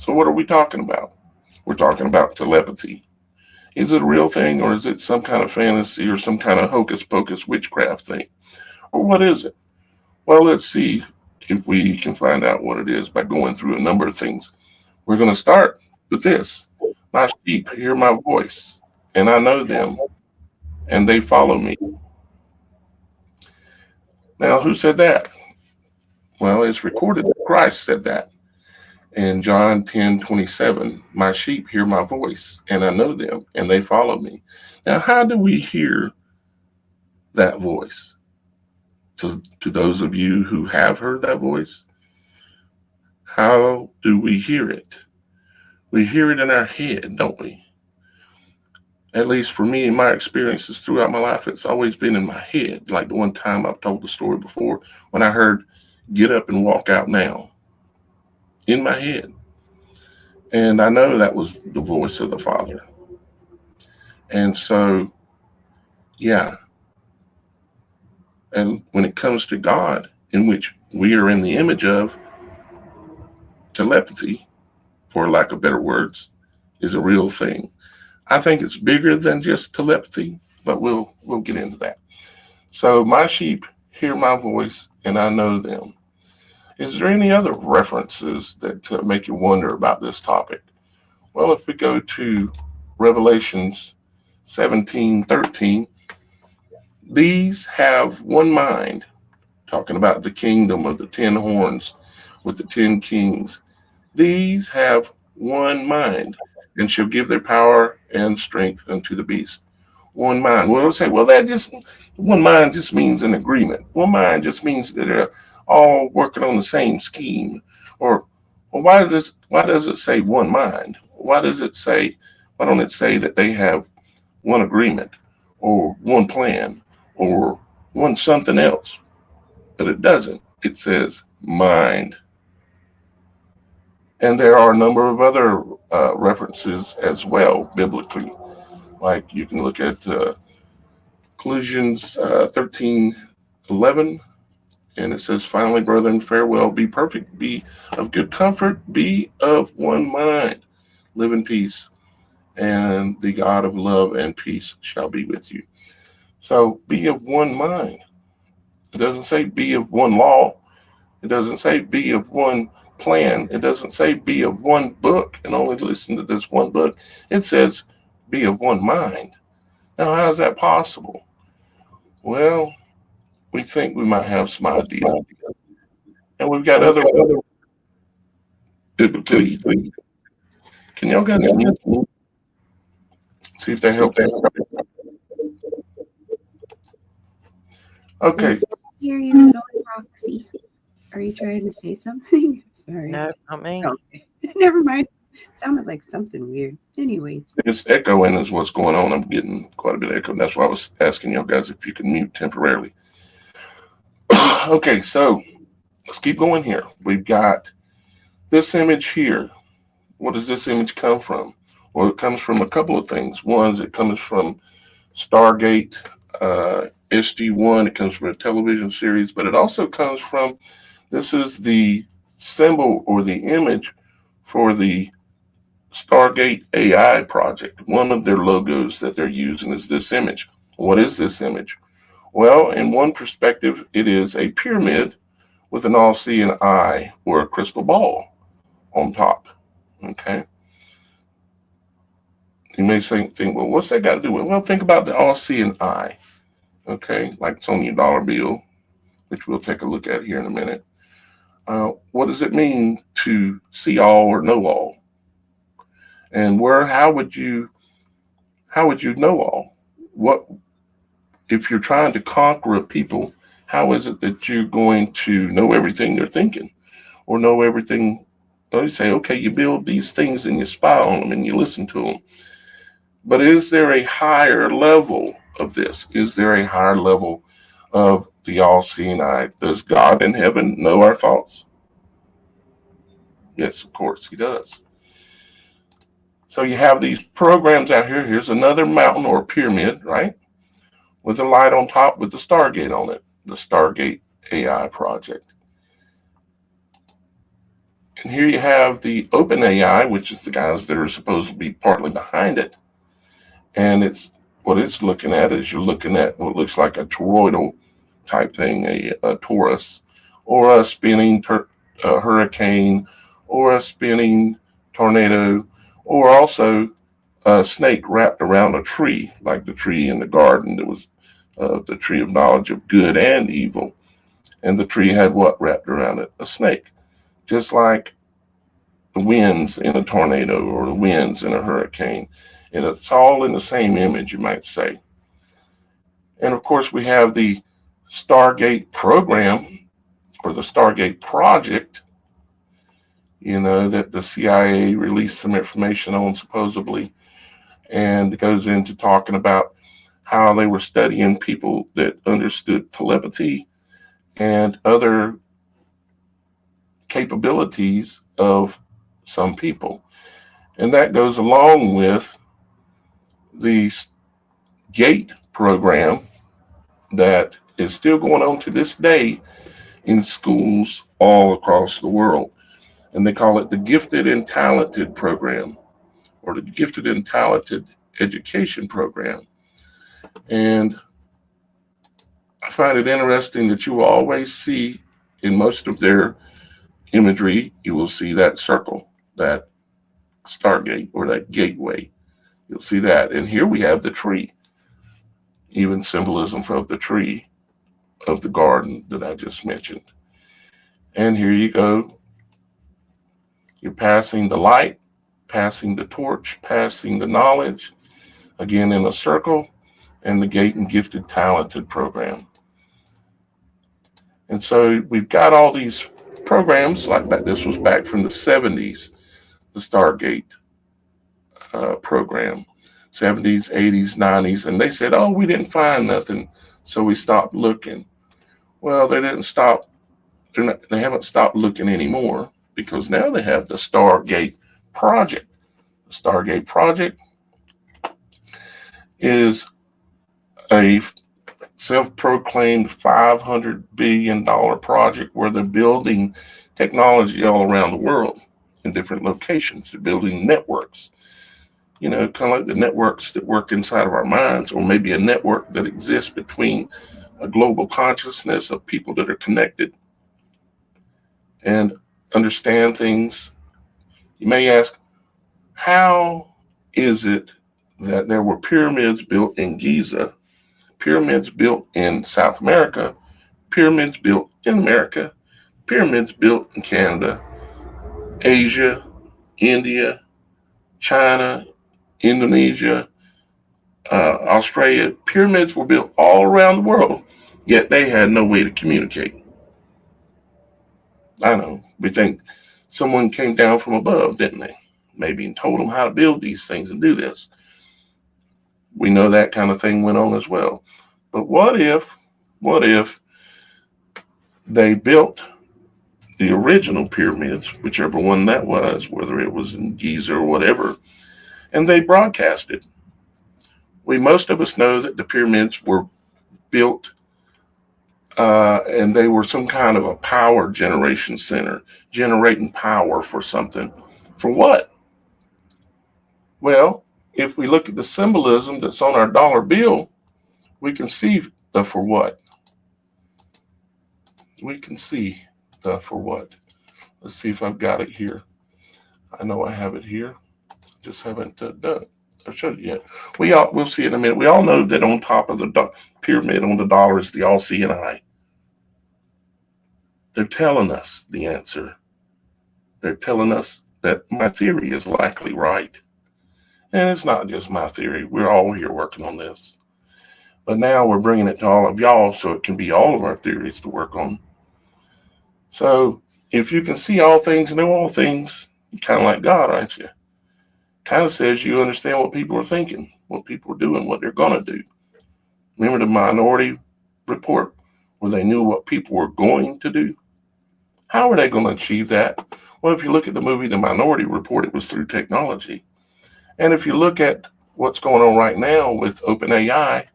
So what are we talking about? We're talking about telepathy. Is it a real thing, or is it some kind of fantasy or some kind of hocus pocus witchcraft thing? Or what is it? Well, let's see if we can find out what it is by going through a number of things. We're going to start with this. My sheep hear my voice, and I know them, and they follow me. Now, who said that? Well, it's recorded that Christ said that in John 10:27. My sheep hear my voice, and I know them, and they follow me. Now, how do we hear that voice? To those of you who have heard that voice, how do we hear it? We hear it in our head, don't we? At least for me, in my experiences throughout my life, it's always been in my head. Like the one time I've told the story before when I heard, "Get up and walk out now," in my head. And I know that was the voice of the Father. And so, yeah. And when it comes to God, in which we are in the image of, telepathy, for lack of better words, is a real thing. I think it's bigger than just telepathy, but we'll get into that. So my sheep hear my voice, and I know them. Is there any other references that make you wonder about this topic? Well, if we go to Revelations 17:13, these have one mind, talking about the kingdom of the 10 horns with the 10 kings. These have one mind, and shall give their power and strength unto the beast. One mind. Well, we'll say, well, that just, one mind just means an agreement. One mind just means that they're all working on the same scheme. Or, well, why does it say one mind? Why don't it say that they have one agreement or one plan or one something else? But it doesn't. It says mind. And there are a number of other references as well biblically. Like you can look at Colossians 13:11, and it says, "Finally, brethren, farewell, be perfect, be of good comfort, be of one mind, live in peace, and the God of love and peace shall be with you." So be of one mind. It doesn't say be of one law. It doesn't say be of one plan. It doesn't say be of one book and only listen to this one book. It says be of one mind. Now, how is that possible? Well, we think we might have some idea. And we've got other biblically. Can y'all guys see if they help? Okay. Hear you, Roxy. Are you trying to say something? Sorry. No, not me. Okay. Never mind. Sounded like something weird. Anyways. This echoing is what's going on. I'm getting quite a bit of echo. That's why I was asking y'all guys if you can mute temporarily. Okay, so let's keep going here. We've got this image here. What does this image come from? Well, it comes from a couple of things. One is it comes from Stargate SG-1. It comes from a television series, but it also comes from, this is the symbol or the image for the Stargate AI project. One of their logos that they're using is this image. What is this image? Well, in one perspective, it is a pyramid with an all-seeing eye or a crystal ball on top. Okay. You may think, well, what's that got to do with it? Well, think about the all-seeing eye. Okay, like it's on your dollar bill, which we'll take a look at here in a minute. What does it mean to see all or know all? And how would you know all? What if you're trying to conquer a people? How is it that you're going to know everything they're thinking, or know everything? You say, okay, you build these things and you spy on them and you listen to them. But is there a higher level of this? Is there a higher level of the all-seeing eye? Does God in heaven know our thoughts? Yes, of course, he does. So you have these programs out here. Here's another mountain or pyramid, right? With a light on top with the Stargate on it, the Stargate AI project. And here you have the OpenAI, which is the guys that are supposed to be partly behind it. And what it's looking at is you're looking at what looks like a toroidal type thing, a torus, or a spinning hurricane, or a spinning tornado, or also a snake wrapped around a tree, like the tree in the garden that was the tree of knowledge of good and evil. And the tree had what wrapped around it? A snake. Just like the winds in a tornado or the winds in a hurricane. And it's all in the same image, you might say. And of course, we have the Stargate program or the Stargate project, that the CIA released some information on supposedly. And it goes into talking about how they were studying people that understood telepathy and other capabilities of some people. And that goes along with the GATE program that is still going on to this day in schools all across the world. And they call it the Gifted and Talented program, or the Gifted and Talented Education program. And I find it interesting that you will always see in most of their imagery, you will see that circle, that Stargate or that gateway. You'll see that. And here we have the tree, even symbolism for the tree of the garden that I just mentioned. And here you go. You're passing the light, passing the torch, passing the knowledge, again in a circle, and the Gate and Gifted Talented program. And so we've got all these programs like that. This was back from the 70s, the Stargate program, 70s, 80s, 90s. And they said, oh, we didn't find nothing, so we stopped looking. Well, they didn't stop. They haven't stopped looking anymore, because now they have the Stargate project. The Stargate project is a self-proclaimed $500 billion project where they're building technology all around the world in different locations. They're building networks, kind of like the networks that work inside of our minds, or maybe a network that exists between a global consciousness of people that are connected and understand things. You may ask, how is it that there were pyramids built in Giza, pyramids built in South America, pyramids built in America, pyramids built in Canada, Asia, India, China, Indonesia, Australia? Pyramids were built all around the world, yet they had no way to communicate. I know, we think someone came down from above, didn't they? Maybe and told them how to build these things and do this. We know that kind of thing went on as well. But what if they built the original pyramids, whichever one that was, whether it was in Giza or whatever, and they broadcasted? Most of us know that the pyramids were built and they were some kind of a power generation center, generating power for something. For what? Well, if we look at the symbolism that's on our dollar bill, we can see the for what. We can see the for what. Let's see if I've got it here. I know I have it here. Just haven't done it. I've showed it yet. We'll see it in a minute. We all know that on top of the pyramid on the dollar is the all-seeing eye. They're telling us the answer. They're telling us that my theory is likely right. And it's not just my theory. We're all here working on this. But now we're bringing it to all of y'all so it can be all of our theories to work on. So if you can see all things and know all things, you're kind of like God, aren't you? Kind of says you understand what people are thinking, what people are doing, what they're going to do. Remember the Minority Report, where they knew what people were going to do? How are they going to achieve that? Well, if you look at the movie The Minority Report, it was through technology. And if you look at what's going on right now with OpenAI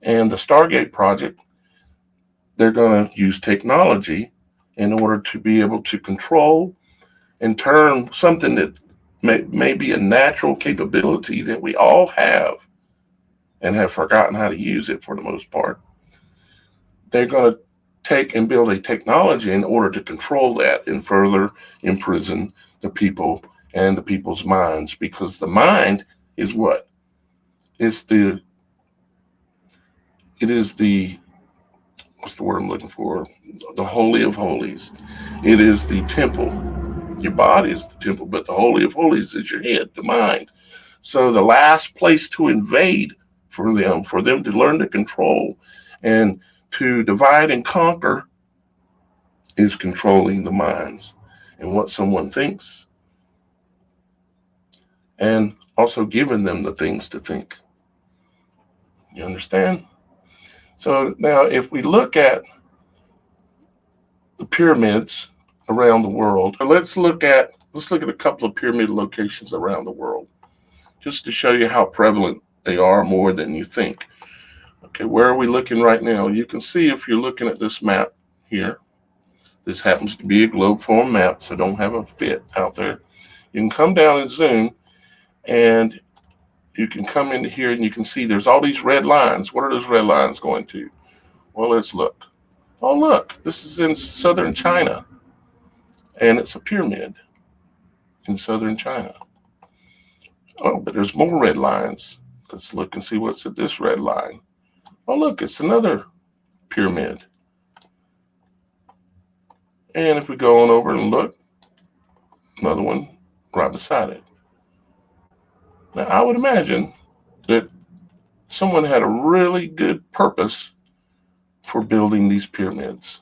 and the Stargate project, they're going to use technology in order to be able to control and turn something that may be a natural capability that we all have and have forgotten how to use it for the most part. They're going to take and build a technology in order to control that and further imprison the people and the people's minds, because the mind is what? It is the, what's the word I'm looking for? The Holy of Holies. It is the temple. Your body is the temple, but the Holy of Holies is your head, the mind. So the last place to invade for them to learn to control and to divide and conquer, is controlling the minds and what someone thinks, and also giving them the things to think. You understand? So now if we look at the pyramids around the world, or let's look at a couple of pyramid locations around the world, just to show you how prevalent they are, more than you think. Okay, where are we looking right now? You can see, if you're looking at this map here, this happens to be a globe form map, so don't have a fit out there. You can come down and zoom, and you can come into here and you can see there's all these red lines. What are those red lines going to? Well, let's look. Oh, look, this is in southern China, and it's a pyramid in southern China. Oh, but there's more red lines. Let's look and see what's at this red line. Oh, look, it's another pyramid. And if we go on over and look, another one right beside it. Now, I would imagine that someone had a really good purpose for building these pyramids.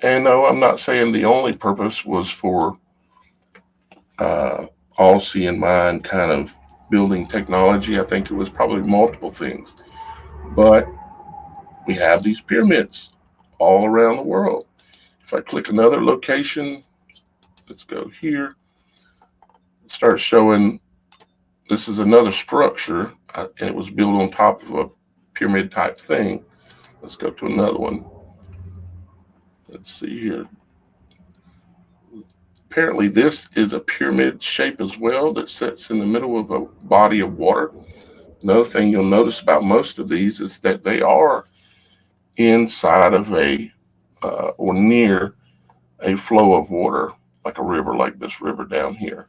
And no, I'm not saying the only purpose was for all-seeing mind kind of building technology. I think it was probably multiple things. But we have these pyramids all around the world. If I click another location, let's go here, start showing this is another structure, and it was built on top of a pyramid type thing. Let's go to another one. Let's see here. Apparently this is a pyramid shape as well, that sits in the middle of a body of water. Another thing you'll notice about most of these is that they are inside of or near a flow of water, like a river, like this river down here.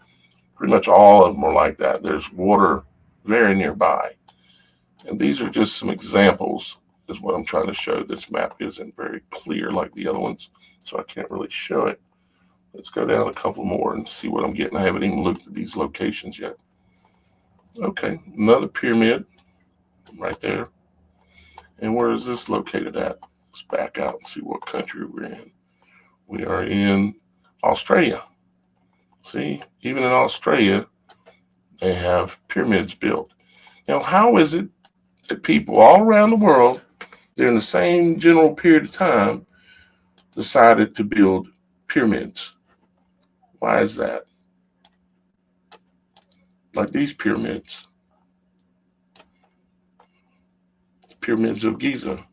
Pretty much all of them are like that. There's water very nearby. And these are just some examples, is what I'm trying to show. This map isn't very clear like the other ones, so I can't really show it. Let's go down a couple more and see what I'm getting. I haven't even looked at these locations yet. Okay, another pyramid right there. And where is this located at? Let's back out and see what country we're in. We are in Australia. See, even in Australia, they have pyramids built. Now, how is it that people all around the world, during the same general period of time, decided to build pyramids? Why is that? Like these pyramids, pyramids of Giza.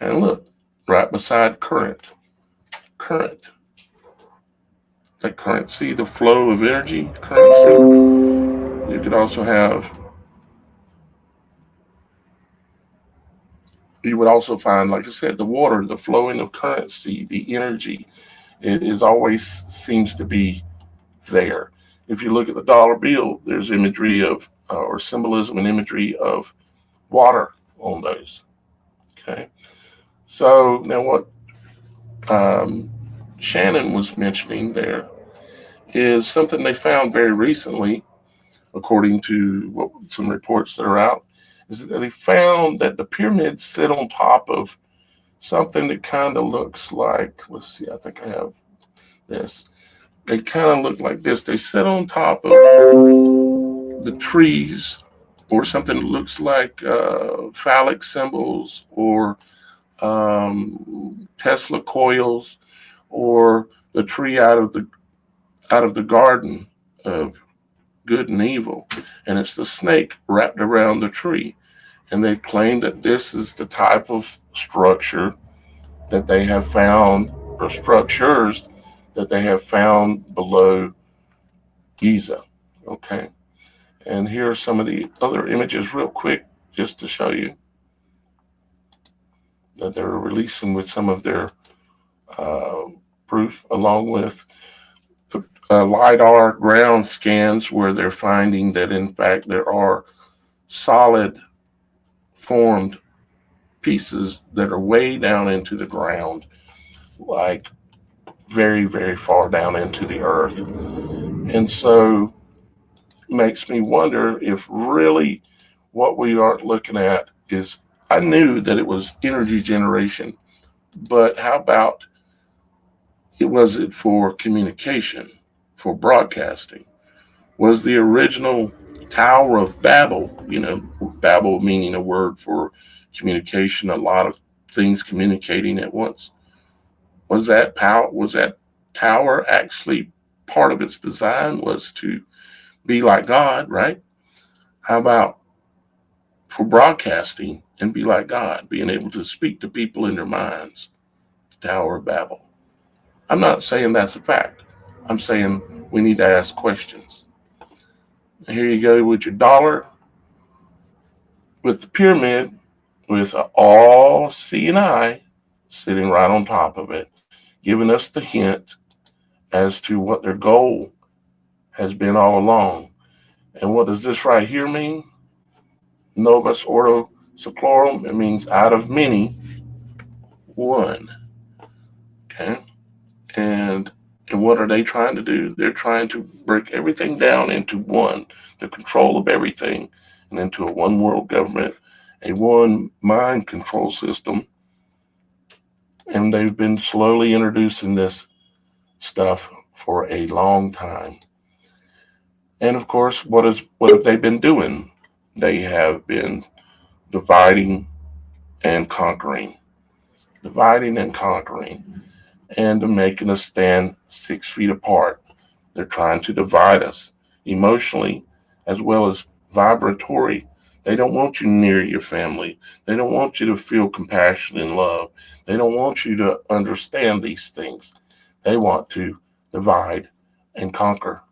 And look, right beside current. That current, see the flow of energy, currency. You could also have, you would also find, like I said, the water, the flowing of currency, the energy. It is always seems to be there. If you look at the dollar bill, there's imagery of, or symbolism and imagery of water on those. Okay. So now what Shannon was mentioning there is something they found very recently, according to some reports that are out, is that they found that the pyramids sit on top of something that kind of looks like, let's see, I think I have this. They kind of look like this. They sit on top of the trees, or something that looks like phallic symbols, or Tesla coils, or the tree out of the garden of good and evil, and it's the snake wrapped around the tree. And they claim that this is the type of structure that they have found, or structures that they have found below Giza. Okay. And here are some of the other images real quick, just to show you that they're releasing with some of their proof, along with the LiDAR ground scans, where they're finding that, in fact, there are solid formed pieces that are way down into the ground, like very, very far down into the earth. And so it makes me wonder if really what we aren't looking at is, I knew that it was energy generation, but how about was it for communication, for broadcasting? Was the original Tower of Babel, Babel meaning a word for communication, a lot of things communicating at once? Was that tower actually part of its design was to be like God, right? How about for broadcasting and be like God, being able to speak to people in their minds? Tower of Babel. I'm not saying that's a fact. I'm saying we need to ask questions. And here you go with your dollar, with the pyramid, with all seeing eye sitting right on top of it, giving us the hint as to what their goal has been all along. And what does this right here mean? Novus Ordo Seclorum. It means out of many, one. Okay. And what are they trying to do? They're trying to break everything down into one, the control of everything, and into a one world government, a one mind control system. And they've been slowly introducing this stuff for a long time. And of course, what have they been doing? They have been dividing and conquering, and making us stand 6 feet apart. They're trying to divide us emotionally as well as vibratory. They don't want you near your family. They don't want you to feel compassion and love. They don't want you to understand these things. They want to divide and conquer.